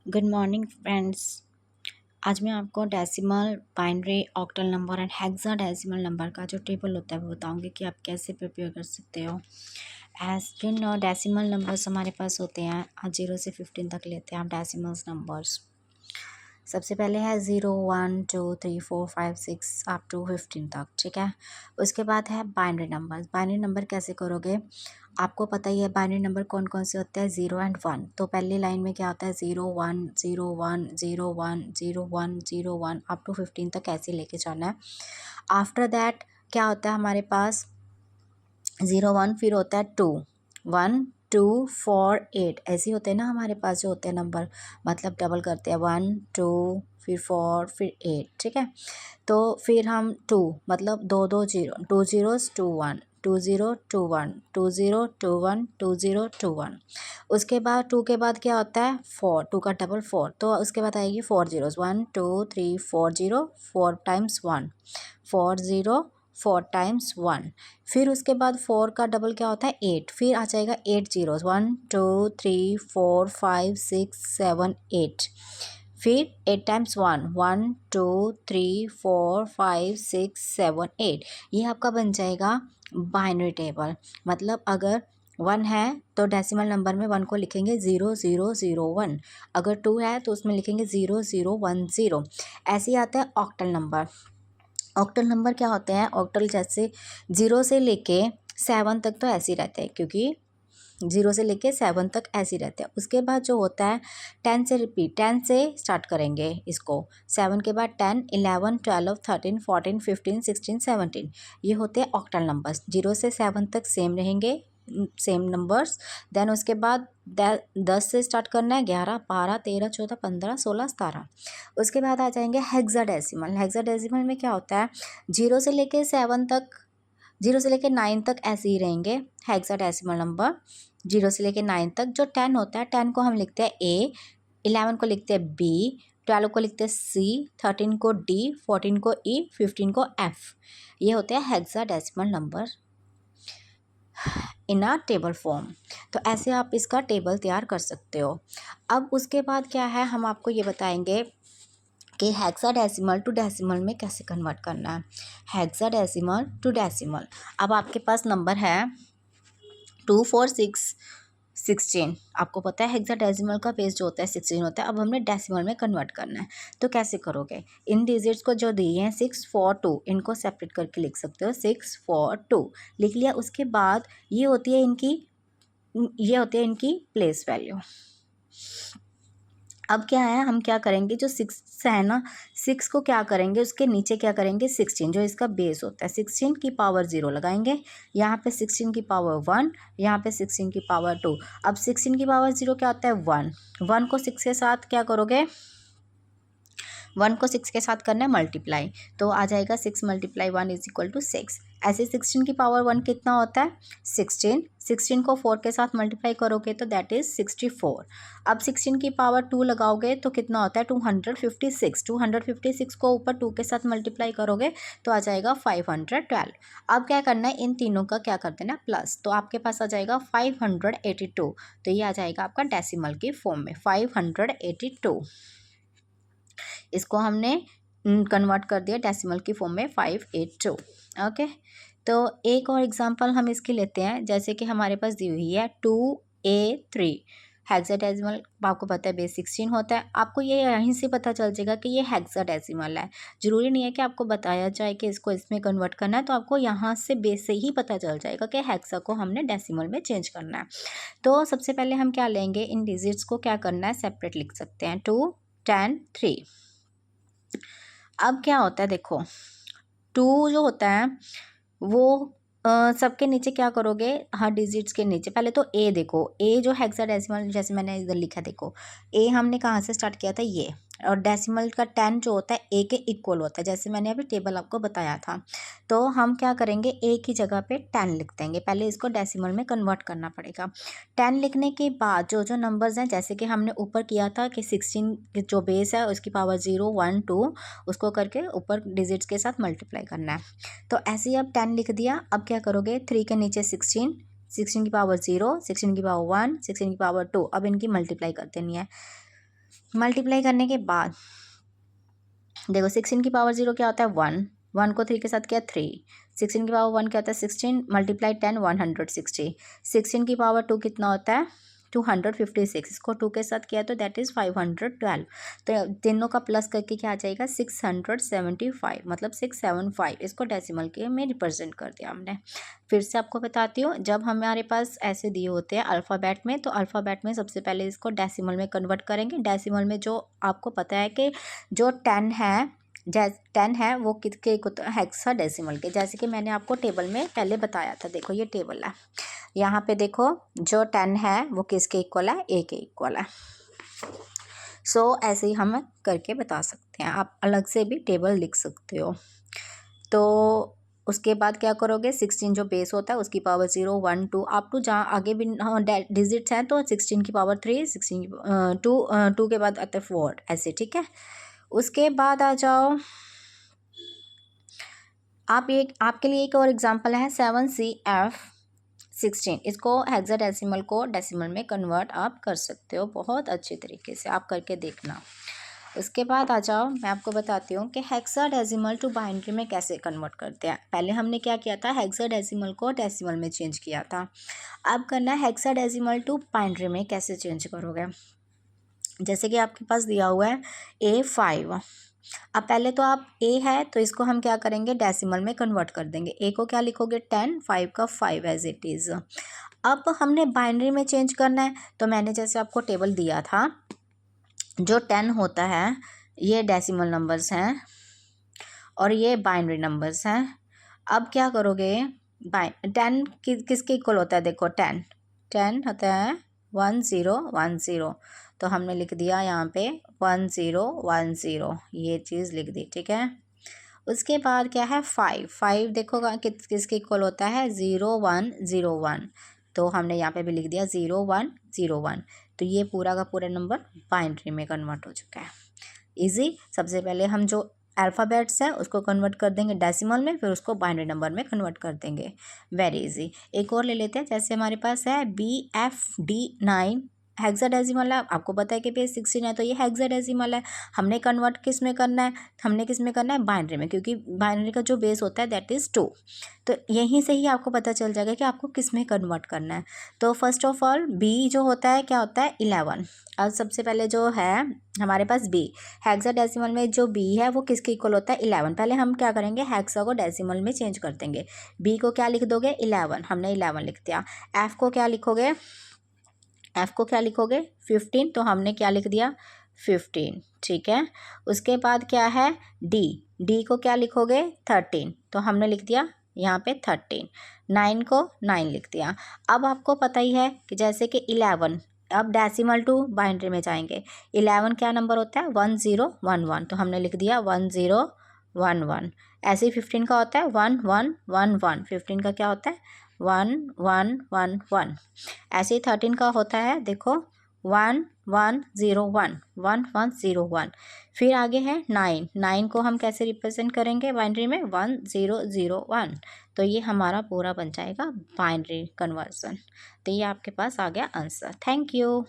Good morning friends. आज मैं आपको decimal, binary, octal number and hexadecimal number का जो टेबल होता है वो बताऊंगी कि आप कैसे प्रिपेयर कर सकते हो। As you know decimal numbers हमारे पास होते हैं, आज 0 से 15 तक लेते हैं आप डेसिमल्स नंबर्स। सबसे पहले है 0 1 2 3 4 5 6 अप टू 15 तक, ठीक है। उसके बाद है बाइनरी नंबर। बाइनरी नंबर कैसे करोगे, आपको पता ही है बाइनरी नंबर कौन कौन से होते हैं, 0 एंड 1। तो पहली लाइन में क्या होता है, 0 1 0 1 0 1 0 1 0 1 अप टू 15 तक ऐसे लेके जाना है। आफ्टर दैट क्या होता है हमारे पास, 0 1 फिर होता है 2 1 2 4 8 ऐसे होते हैं ना हमारे पास जो होते हैं नंबर, मतलब डबल करते हैं 1 2 फिर 4 फिर 8, ठीक है। तो फिर हम 2 मतलब दो दो जीरो, 2 zeros 2 1 2 0 2 1 2 0 2 1 2 0 2 1। उसके बाद 2 के बाद क्या होता है 4, 2 का डबल 4, तो उसके बाद आएगी 4 zeros 1 2 3 4 0 4 टाइम्स 1 4 0 4 टाइम्स 1। फिर उसके बाद 4 का डबल क्या होता है 8, फिर आ जाएगा 8 zeros 1 2 3 4 5 6 7 8। फिर 8 टाइम्स 1 1 2 3 4 5 6 7 8। ये आपका बन जाएगा बाइनरी टेबल। मतलब अगर 1 है तो डेसिमल नंबर में 1 को लिखेंगे 0 0 0 1। अगर 2 है तो उसमें लिखेंगे 0 0 1 0। ऐसे ही आता है ऑक्टल नंबर। ऑक्टल नंबर क्या होते हैं, ऑक्टल जैसे 0 से लेके 7 तक तो ऐसे ही रहते हैं, क्योंकि 0 से लेके 7 तक ऐसे ही रहते हैं। उसके बाद जो होता है 10 से रिपीट, 10 से स्टार्ट करेंगे इसको, 7 के बाद 10 11 12 13 14 15 16 17। ये होते हैं ऑक्टल नंबर्स। 0 से 7 तक सेम रहेंगे, सेम नंबर्स। देन उसके बाद 10 से स्टार्ट करना है, 11 12 13 14 15 16 17। उसके बाद आ जाएंगे हेक्साडेसिमल। हेक्साडेसिमल में क्या होता है, 0 से लेके 7 तक, 0 से लेके 9 तक ऐसे ही रहेंगे हेक्साडेसिमल नंबर। 0 से लेके 9 तक जो 10 होता है, 10 को हम लिखते हैं ए, 11 को लिखते हैं बी, 12 को लिखते हैं सी, 13 को डी, 14 को ई, 15 को एफ। ये होते हैं hexadecimal number in a table form. तो ऐसे आप इसका टेबल तैयार कर सकते हो। अब उसके बाद क्या है, हम आपको ये बताएंगे कि हेक्साडेसिमल टू डेसिमल में कैसे कन्वर्ट करना है। हेक्साडेसिमल टू डेसिमल, अब आपके पास नंबर है 2 4 6 16। आपको पता है हेक्साडेसिमल का बेस जो होता है 16 होता है। अब हमने डेसिमल में कन्वर्ट करना है, तो कैसे करोगे, इन डिजिट्स को जो दिए हैं 6 4 2, इनको सेपरेट करके लिख सकते हो, 6 4 2 लिख लिया। उसके बाद ये होती है इनकी प्लेस वैल्यू। अब क्या है, हम क्या करेंगे, जो 6 है ना, 6 को क्या करेंगे, उसके नीचे क्या करेंगे 16, जो इसका बेस होता है, 16 की पावर 0 लगाएंगे। यहाँ पे 16 की पावर 1, यहाँ पे 16 की पावर 2। अब 16 की पावर 0 क्या होता है 1, 1 को 6 के साथ क्या करोगे, 1 को 6 के साथ करना है मल्टीप्लाई, तो आ जाएगा 6 × 1 = 6। ऐसे 16 की पावर 1 कितना होता है 16, 16 को 4 के साथ मल्टीप्लाई करोगे तो दैट इज़ 64। अब 16 की पावर 2 लगाओगे तो कितना होता है 256, 256 को ऊपर 2 के साथ मल्टीप्लाई करोगे तो आ जाएगा 512। अब क्या करना है, इन तीनों का क्या कर देना प्लस, तो आपके पास आ जाएगा 582। तो ये आ जाएगा आपका डेसिमल की फॉर्म में 582। इसको हमने कन्वर्ट कर दिया डेसिमल की फॉर्म में 582। ओके, तो एक और एग्जांपल हम इसकी लेते हैं, जैसे कि हमारे पास दी हुई है 2A3। हेक्साडेसिमल आपको पता है बेस 16 होता है। आपको ये यहीं से पता चल जाएगा कि ये हेक्साडेसिमल है। ज़रूरी नहीं है कि आपको बताया जाए कि इसको इसमें कन्वर्ट करना है, तो आपको यहाँ से बेस से ही पता चल जाएगा कि हेक्सा को हमने डेसिमल में चेंज करना है। तो सबसे पहले हम क्या लेंगे, इन डिजिट्स को क्या करना है सेपरेट लिख सकते हैं, 2 10 3। अब क्या होता है देखो, 2 जो होता है वो सबके नीचे क्या करोगे, हर डिजिट्स के नीचे पहले तो ए देखो, ए जो हेक्साडेसिमल जैसे मैंने इधर लिखा देखो, ए हमने कहाँ से स्टार्ट किया था ये, और डेसिमल का 10 जो होता है ए के इक्वल होता है, जैसे मैंने अभी टेबल आपको बताया था। तो हम क्या करेंगे, ए की जगह पे 10 लिख देंगे, पहले इसको डेसिमल में कन्वर्ट करना पड़ेगा। 10 लिखने के बाद जो जो नंबर्स हैं, जैसे कि हमने ऊपर किया था कि 16 जो बेस है उसकी पावर 0 1 2, उसको करके ऊपर डिजिट्स के साथ मल्टीप्लाई करना है। तो ऐसे ही अब 10 लिख दिया। अब क्या करोगे, 3 के नीचे 16, 16 की पावर 0, 16 की पावर 1, 16 की पावर 2, अब इनकी मल्टीप्लाई कर देनी है। मल्टीप्लाई करने के बाद देखो 16 की पावर 0 क्या होता है 1, 1 को 3 के साथ क्या 3, 16 की पावर 1 क्या होता है 16 मल्टीप्लाई 10 160, 16 की पावर 2 कितना होता है 256, इसको 2 के साथ किया तो दैट इज़ 512, तो तीनों का प्लस करके क्या आ जाएगा 675, मतलब 675, इसको डेसिमल के में रिप्रेजेंट कर दिया हमने। फिर से आपको बताती हूँ, जब हमारे पास ऐसे दिए होते हैं अल्फ़ाबेट में, तो अल्फ़ाबेट में सबसे पहले इसको डेसिमल में कन्वर्ट करेंगे। डेसिमल में जो आपको पता है कि जो 10 है, 10 है वो किसके इक्वल है हेक्साडेसिमल के, जैसे कि मैंने आपको टेबल में पहले बताया था। देखो ये टेबल है, यहाँ पे देखो जो 10 है वो किसके इक्वल है, ए के इक्वल है। सो ऐसे ही हम करके बता सकते हैं, आप अलग से भी टेबल लिख सकते हो। तो उसके बाद क्या करोगे 16 जो बेस होता है उसकी पावर 0 1 2 आप टू जहाँ आगे भी डिजिट्स हैं तो 16 की पावर 3 16 की 2 के बाद आते 4 ऐसे, ठीक है। उसके बाद आ जाओ आप, एक आपके लिए एक और एग्जांपल है 7CF16, इसको हेक्साडेसिमल को डेसिमल में कन्वर्ट आप कर सकते हो बहुत अच्छे तरीके से, आप करके देखना। उसके बाद आ जाओ मैं आपको बताती हूँ कि हेक्साडेसिमल टू बाइनरी में कैसे कन्वर्ट करते हैं। पहले हमने क्या किया था, हेक्साडेसिमल को डेसिमल में चेंज किया था। अब करना है हेक्साडेसिमल टू बाइनरी में कैसे चेंज करोगे। जैसे कि आपके पास दिया हुआ है A5, अब पहले तो आप ए है तो इसको हम क्या करेंगे डेसिमल में कन्वर्ट कर देंगे। ए को क्या लिखोगे 10, 5 का 5 एज इट इज़। अब हमने बाइनरी में चेंज करना है, तो मैंने जैसे आपको टेबल दिया था, जो 10 होता है ये डेसिमल नंबर्स हैं और ये बाइनरी नंबर्स हैं। अब क्या करोगे 10 किसके इक्वल होता है, देखो 10 होता है 1010, तो हमने लिख दिया यहाँ पे 1010, ये चीज़ लिख दी, ठीक है। उसके बाद क्या है 5 देखो किसके इक्वल होता है 0101, तो हमने यहाँ पे भी लिख दिया 0101, तो ये पूरा का पूरा नंबर बाइनरी में कन्वर्ट हो चुका है। इजी, सबसे पहले हम जो अल्फ़ाबेट्स हैं उसको कन्वर्ट कर देंगे डेसिमल में, फिर उसको बाइनरी नंबर में कन्वर्ट कर देंगे, वेरी इजी। एक और ले लेते हैं, जैसे हमारे पास है BFD9 हेक्साडेसिमल है, आपको पता है कि बेस 16 है तो ये हेक्साडेसिमल है। हमने कन्वर्ट किस में करना है, बाइनरी में, क्योंकि बाइनरी का जो बेस होता है दैट इज़ 2, तो यहीं से ही आपको पता चल जाएगा कि आपको किस में कन्वर्ट करना है। तो फर्स्ट ऑफ ऑल बी जो होता है क्या होता है 11। अब सबसे पहले जो है हमारे पास बी, हेक्साडेसिमल में जो बी है वो किसके इक्वल होता है 11। पहले हम क्या करेंगे हेक्सा को डेसिमल में चेंज कर देंगे। बी को क्या लिख दोगे 11, हमने 11 लिख दिया। एफ को क्या लिखोगे 15, तो हमने क्या लिख दिया 15, ठीक है। उसके बाद क्या है डी को क्या लिखोगे 13, तो हमने लिख दिया यहाँ पे 13। 9 को 9 लिख दिया। अब आपको पता ही है कि जैसे कि 11, अब डेसिमल टू बाइनरी में जाएंगे, 11 क्या नंबर होता है 1011, तो हमने लिख दिया 1011। ऐसे ही 15 का होता है 1111, 15 का क्या होता है 1111। ऐसे ही 13 का होता है देखो 1101। फिर आगे है 9 को हम कैसे रिप्रेजेंट करेंगे बाइनरी में 1001, तो ये हमारा पूरा बन जाएगा बाइनरी कन्वर्जन। तो ये आपके पास आ गया आंसर। Thank you.